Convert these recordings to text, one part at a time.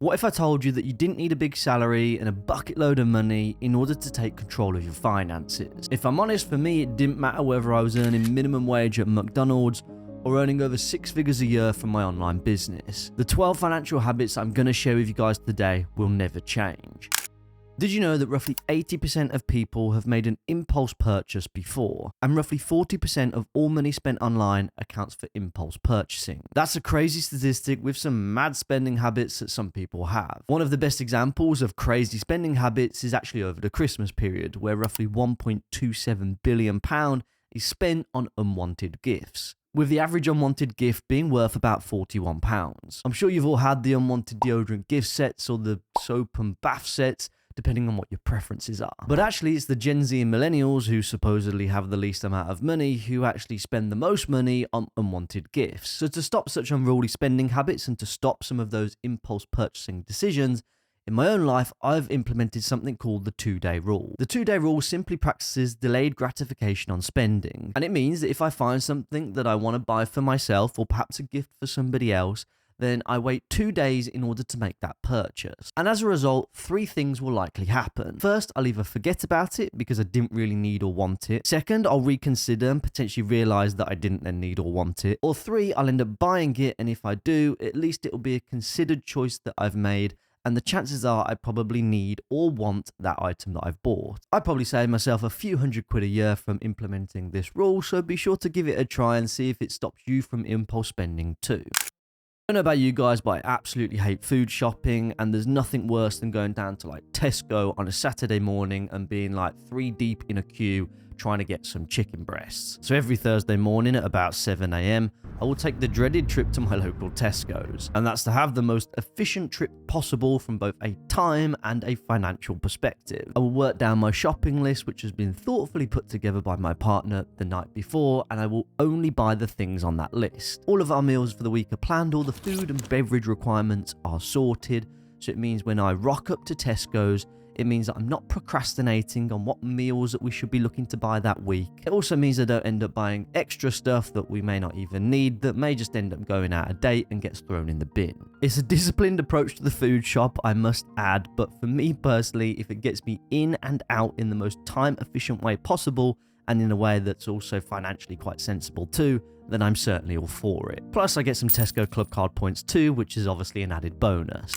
What if I told you that you didn't need a big salary and a bucket load of money in order to take control of your finances? If I'm honest, for me, it didn't matter whether I was earning minimum wage at McDonald's or earning over 6 figures a year from my online business. The 12 financial habits I'm going to share with you guys today will never change. Did you know that roughly 80% of people have made an impulse purchase before, and roughly 40% of all money spent online accounts for impulse purchasing? That's a crazy statistic with some mad spending habits that some people have. One of the best examples of crazy spending habits is actually over the Christmas period, where roughly £1.27 billion is spent on unwanted gifts, with the average unwanted gift being worth about £41. I'm sure you've all had the unwanted deodorant gift sets or the soap and bath sets, depending on what your preferences are. But actually, it's the Gen Z and millennials who supposedly have the least amount of money who actually spend the most money on unwanted gifts. So to stop such unruly spending habits and to stop some of those impulse purchasing decisions, in my own life, I've implemented something called the 2-day rule. The 2-day rule simply practices delayed gratification on spending. And it means that if I find something that I want to buy for myself or perhaps a gift for somebody else, then I wait 2 days in order to make that purchase. And as a result, 3 things will likely happen. First, I'll either forget about it because I didn't really need or want it. Second, I'll reconsider and potentially realize that I didn't then need or want it. Or 3, I'll end up buying it, and if I do, at least it'll be a considered choice that I've made, and the chances are I probably need or want that item that I've bought. I'd probably save myself a few £100 a year from implementing this rule, so be sure to give it a try and see if it stops you from impulse spending too. I don't know about you guys, but I absolutely hate food shopping, and there's nothing worse than going down to like Tesco on a Saturday morning and being like 3 deep in a queue trying to get some chicken breasts. So every Thursday morning at about 7 a.m, I will take the dreaded trip to my local Tesco's, and that's to have the most efficient trip possible from both a time and a financial perspective. I will work down my shopping list, which has been thoughtfully put together by my partner the night before, and I will only buy the things on that list. All of our meals for the week are planned, all the food and beverage requirements are sorted, so it means when I rock up to Tesco's, it means that I'm not procrastinating on what meals that we should be looking to buy that week. It also means I don't end up buying extra stuff that we may not even need, that may just end up going out of date and gets thrown in the bin. It's a disciplined approach to the food shop, I must add, but for me personally, if it gets me in and out in the most time efficient way possible, and in a way that's also financially quite sensible too, then I'm certainly all for it. Plus I get some Tesco Club Card points too, which is obviously an added bonus.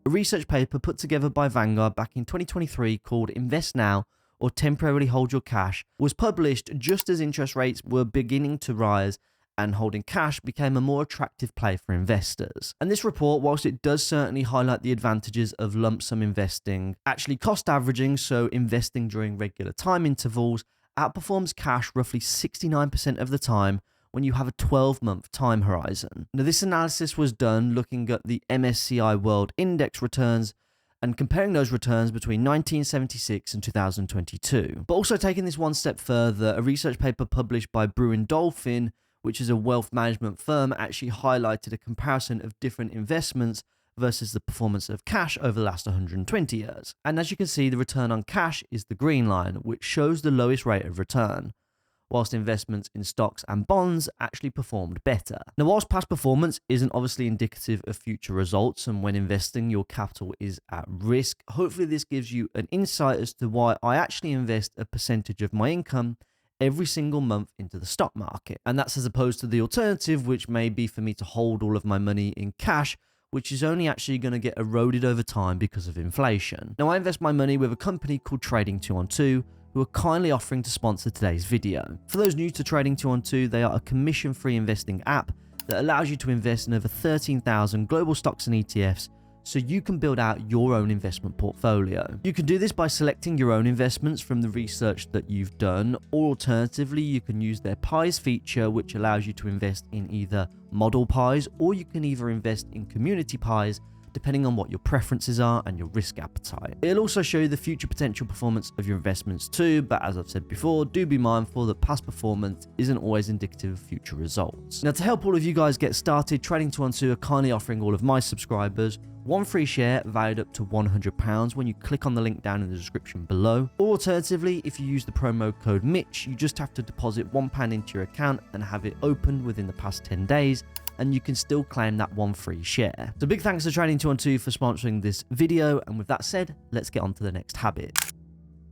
A research paper put together by Vanguard back in 2023 called Invest Now or Temporarily Hold Your Cash was published just as interest rates were beginning to rise and holding cash became a more attractive play for investors. And this report, whilst it does certainly highlight the advantages of lump sum investing, actually cost averaging, so investing during regular time intervals, outperforms cash roughly 69% of the time when you have a 12-month time horizon. Now, this analysis was done looking at the MSCI World Index returns and comparing those returns between 1976 and 2022. But also taking this one step further, a research paper published by Brewin Dolphin, which is a wealth management firm, actually highlighted a comparison of different investments versus the performance of cash over the last 120 years. And as you can see, the return on cash is the green line, which shows the lowest rate of return, whilst investments in stocks and bonds actually performed better. Now, whilst past performance isn't obviously indicative of future results, and when investing your capital is at risk, hopefully this gives you an insight as to why I actually invest a percentage of my income every single month into the stock market. And that's as opposed to the alternative, which may be for me to hold all of my money in cash, which is only actually going to get eroded over time because of inflation. Now, I invest my money with a company called Trading 212, who are kindly offering to sponsor today's video. For those new to Trading 212, they are a commission-free investing app that allows you to invest in over 13,000 global stocks and ETFs so you can build out your own investment portfolio. You can do this by selecting your own investments from the research that you've done, or alternatively, you can use their pies feature, which allows you to invest in either model pies, or you can either invest in community pies, depending on what your preferences are and your risk appetite. It'll also show you the future potential performance of your investments too, but as I've said before, do be mindful that past performance isn't always indicative of future results. Now, to help all of you guys get started, Trading 212 are kindly offering all of my subscribers One free share valued up to £100 when you click on the link down in the description below. Or alternatively, if you use the promo code Mitch, you just have to deposit £1 into your account and have it opened within the past 10 days, and you can still claim that one free share. So big thanks to Trading212 for sponsoring this video, and with that said, let's get on to the next habit.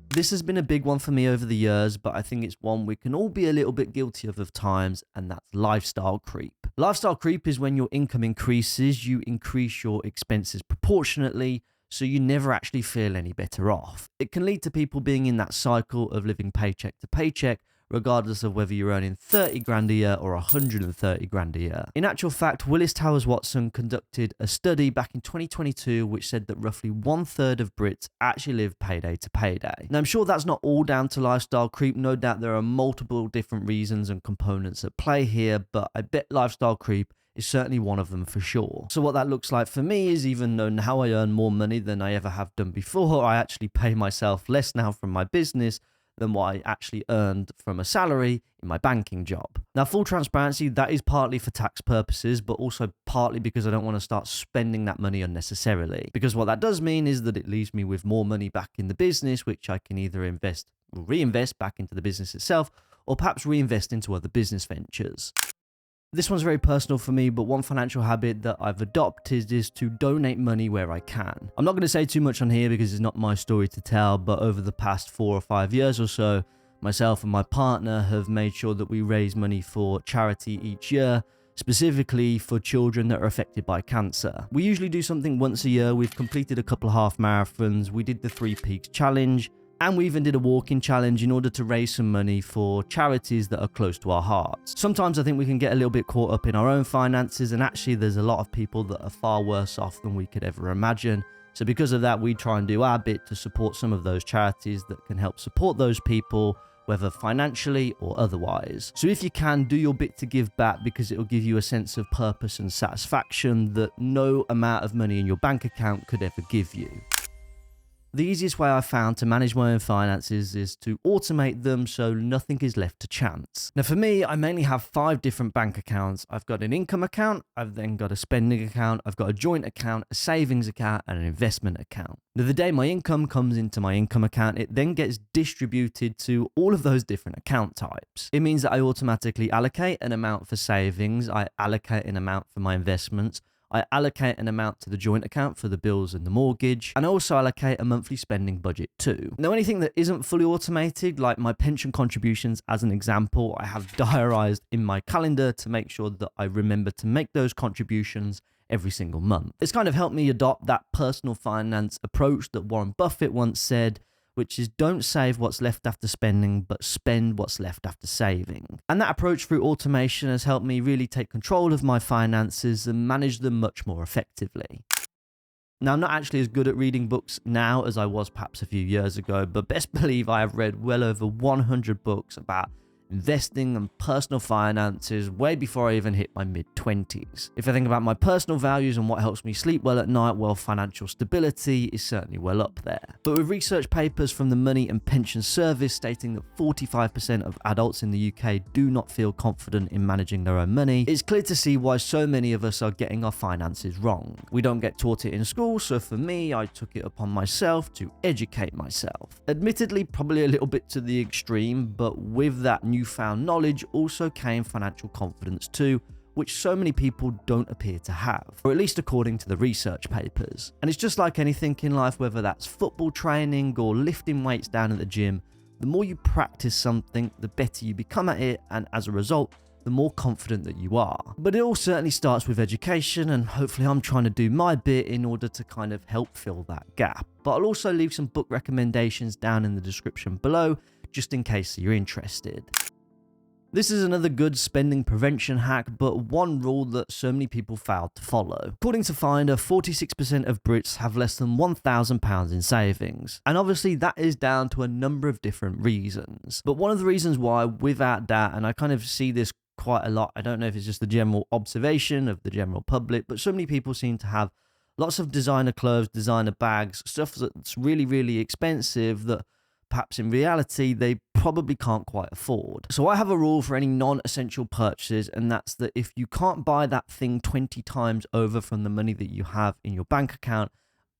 This has been a big one for me over the years, but I think it's one we can all be a little bit guilty of times, and that's lifestyle creep. Lifestyle creep is when your income increases, you increase your expenses proportionately, so you never actually feel any better off. It can lead to people being in that cycle of living paycheck to paycheck, regardless of whether you're earning 30 grand a year or 130 grand a year. In actual fact, Willis Towers Watson conducted a study back in 2022 which said that roughly 1/3 of Brits actually live payday to payday. Now, I'm sure that's not all down to lifestyle creep. No doubt there are multiple different reasons and components at play here, but I bet lifestyle creep is certainly one of them for sure. So what that looks like for me is, even though now I earn more money than I ever have done before, I actually pay myself less now from my business than what I actually earned from a salary in my banking job. Now, full transparency, that is partly for tax purposes, but also partly because I don't want to start spending that money unnecessarily. Because what that does mean is that it leaves me with more money back in the business, which I can either reinvest back into the business itself, or perhaps reinvest into other business ventures. This one's very personal for me, but one financial habit that I've adopted is to donate money where I can. I'm not going to say too much on here because it's not my story to tell, but over the past 4 or 5 years or so, myself and my partner have made sure that we raise money for charity each year, specifically for children that are affected by cancer. We usually do something once a year. We've completed a couple of half marathons. We did the 3 Peaks Challenge, and we even did a walking challenge in order to raise some money for charities that are close to our hearts. Sometimes I think we can get a little bit caught up in our own finances, and actually there's a lot of people that are far worse off than we could ever imagine. So because of that, we try and do our bit to support some of those charities that can help support those people, whether financially or otherwise. So if you can, do your bit to give back, because it will give you a sense of purpose and satisfaction that no amount of money in your bank account could ever give you. The easiest way I've found to manage my own finances is to automate them so nothing is left to chance. Now for me, I mainly have 5 different bank accounts. I've got an income account, I've then got a spending account, I've got a joint account, a savings account, and an investment account. Now the day my income comes into my income account, it then gets distributed to all of those different account types. It means that I automatically allocate an amount for savings, I allocate an amount for my investments, I allocate an amount to the joint account for the bills and the mortgage, and I also allocate a monthly spending budget too. Now, anything that isn't fully automated, like my pension contributions as an example, I have diarized in my calendar to make sure that I remember to make those contributions every single month. It's kind of helped me adopt that personal finance approach that Warren Buffett once said, which is don't save what's left after spending, but spend what's left after saving. And that approach through automation has helped me really take control of my finances and manage them much more effectively. Now, I'm not actually as good at reading books now as I was perhaps a few years ago, but best believe I have read well over 100 books about investing and personal finances way before I even hit my mid-20s. If I think about my personal values and what helps me sleep well at night, well, financial stability is certainly well up there. But with research papers from the Money and Pension Service stating that 45% of adults in the UK do not feel confident in managing their own money, it's clear to see why so many of us are getting our finances wrong. We don't get taught it in school, so for me, I took it upon myself to educate myself. Admittedly, probably a little bit to the extreme, but with that newfound knowledge also came financial confidence too, which so many people don't appear to have, or at least according to the research papers. And it's just like anything in life, whether that's football training or lifting weights down at the gym, the more you practice something, the better you become at it, and as a result, the more confident that you are. But it all certainly starts with education, and hopefully I'm trying to do my bit in order to kind of help fill that gap. But I'll also leave some book recommendations down in the description below, just in case you're interested. This is another good spending prevention hack, but one rule that so many people failed to follow. According to Finder, 46% of Brits have less than £1,000 in savings. And obviously that is down to a number of different reasons. But one of the reasons why, without doubt, and I kind of see this quite a lot, I don't know if it's just the general observation of the general public, but so many people seem to have lots of designer clothes, designer bags, stuff that's really, really expensive that perhaps in reality they probably can't quite afford. So I have a rule for any non-essential purchases, and that's that if you can't buy that thing 20 times over from the money that you have in your bank account,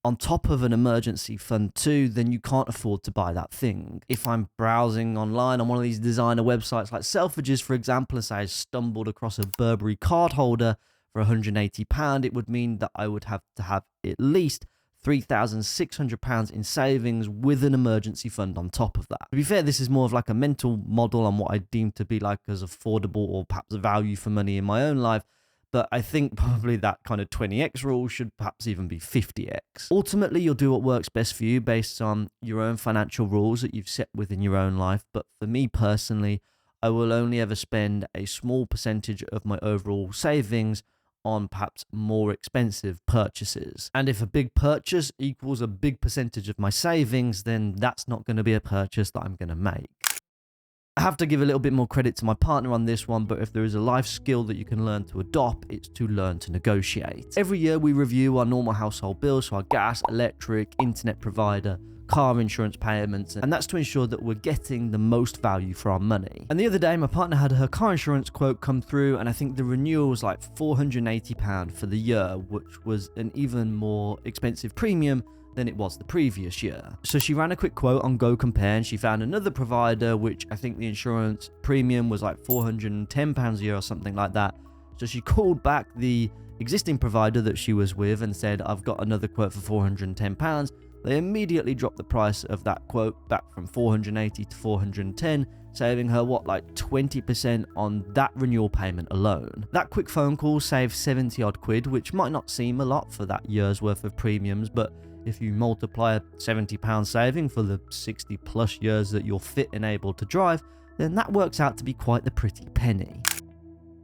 on top of an emergency fund too, then you can't afford to buy that thing. If I'm browsing online on one of these designer websites like Selfridges, for example, and say I stumbled across a Burberry card holder for £180, it would mean that I would have to have at least £3,600 in savings with an emergency fund on top of that. To be fair, this is more of like a mental model on what I deem to be like as affordable or perhaps value for money in my own life. But I think probably that kind of 20x rule should perhaps even be 50x. Ultimately, you'll do what works best for you based on your own financial rules that you've set within your own life. But for me personally, I will only ever spend a small percentage of my overall savings on perhaps more expensive purchases. And if a big purchase equals a big percentage of my savings, then that's not going to be a purchase that I'm going to make. I have to give a little bit more credit to my partner on this one, but if there is a life skill that you can learn to adopt, it's to learn to negotiate. Every year we review our normal household bills, so our gas, electric, internet provider, car insurance payments, and that's to ensure that we're getting the most value for our money. And the other day, my partner had her car insurance quote come through, and I think the renewal was like £480 for the year, which was an even more expensive premium than it was the previous year. So she ran a quick quote on Go Compare, and she found another provider, which I think the insurance premium was like £410 a year or something like that. So she called back the existing provider that she was with and said, I've got another quote for £410. They immediately dropped the price of that quote back from £480 to £410, saving her, like 20% on that renewal payment alone. That quick phone call saved 70 odd quid, which might not seem a lot for that year's worth of premiums, but if you multiply a £70 saving for the 60 plus years that you're fit and able to drive, then that works out to be quite the pretty penny.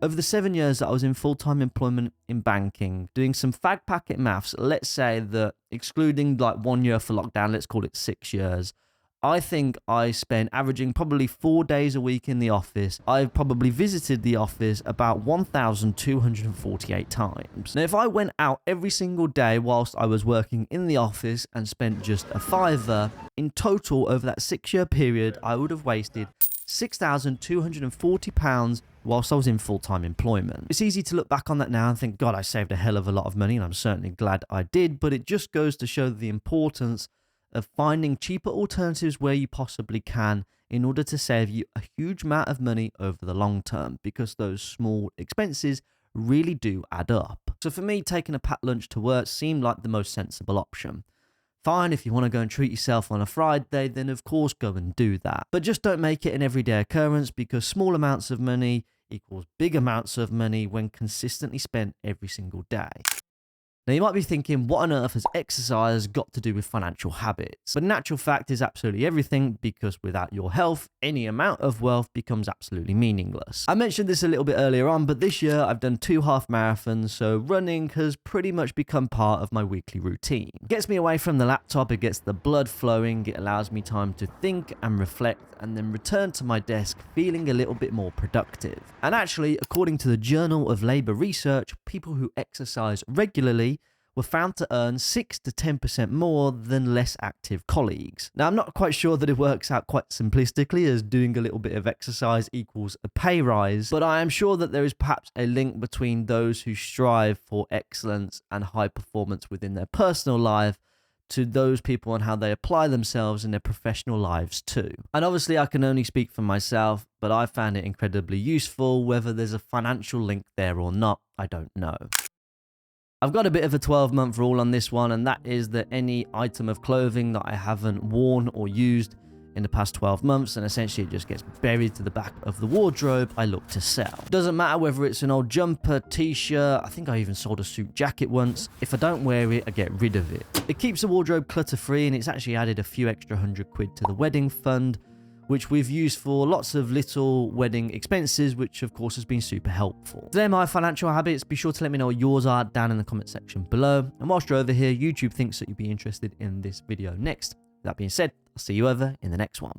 Over the 7 years that I was in full-time employment in banking, doing some fag packet maths, let's say that excluding like 1 year for lockdown, let's call it 6 years, I think I spent averaging probably 4 days a week in the office. I've probably visited the office about 1,248 times. Now, if I went out every single day whilst I was working in the office and spent just a fiver, in total over that 6-year period, I would have wasted £6,240 whilst I was in full-time employment. It's easy to look back on that now and think, God, I saved a hell of a lot of money, and I'm certainly glad I did, but it just goes to show the importance of finding cheaper alternatives where you possibly can in order to save you a huge amount of money over the long term, because those small expenses really do add up. So for me, taking a packed lunch to work seemed like the most sensible option. Fine, if you want to go and treat yourself on a Friday, then of course go and do that. But just don't make it an everyday occurrence, because small amounts of money equals big amounts of money when consistently spent every single day. Now, you might be thinking, what on earth has exercise got to do with financial habits? But natural fact is absolutely everything, because without your health, any amount of wealth becomes absolutely meaningless. I mentioned this a little bit earlier on, but this year I've done 2 half marathons, so running has pretty much become part of my weekly routine. It gets me away from the laptop, it gets the blood flowing, it allows me time to think and reflect, and then return to my desk feeling a little bit more productive. And actually, according to the Journal of Labour Research, people who exercise regularly were found to earn 6 to 10% more than less active colleagues. Now, I'm not quite sure that it works out quite simplistically as doing a little bit of exercise equals a pay rise, but I am sure that there is perhaps a link between those who strive for excellence and high performance within their personal life to those people and how they apply themselves in their professional lives too. And obviously I can only speak for myself, but I found it incredibly useful. Whether there's a financial link there or not, I don't know. I've got a bit of a 12-month rule on this one, and that is that any item of clothing that I haven't worn or used in the past 12 months, and essentially it just gets buried to the back of the wardrobe, I look to sell. Doesn't matter whether it's an old jumper, t-shirt, I think I even sold a suit jacket once. If I don't wear it, I get rid of it. It keeps the wardrobe clutter-free, and it's actually added a few extra £100 to the wedding fund, which we've used for lots of little wedding expenses, which of course has been super helpful. So they're my financial habits. Be sure to let me know what yours are down in the comment section below. And whilst you're over here, YouTube thinks that you'd be interested in this video next. That being said, I'll see you over in the next one.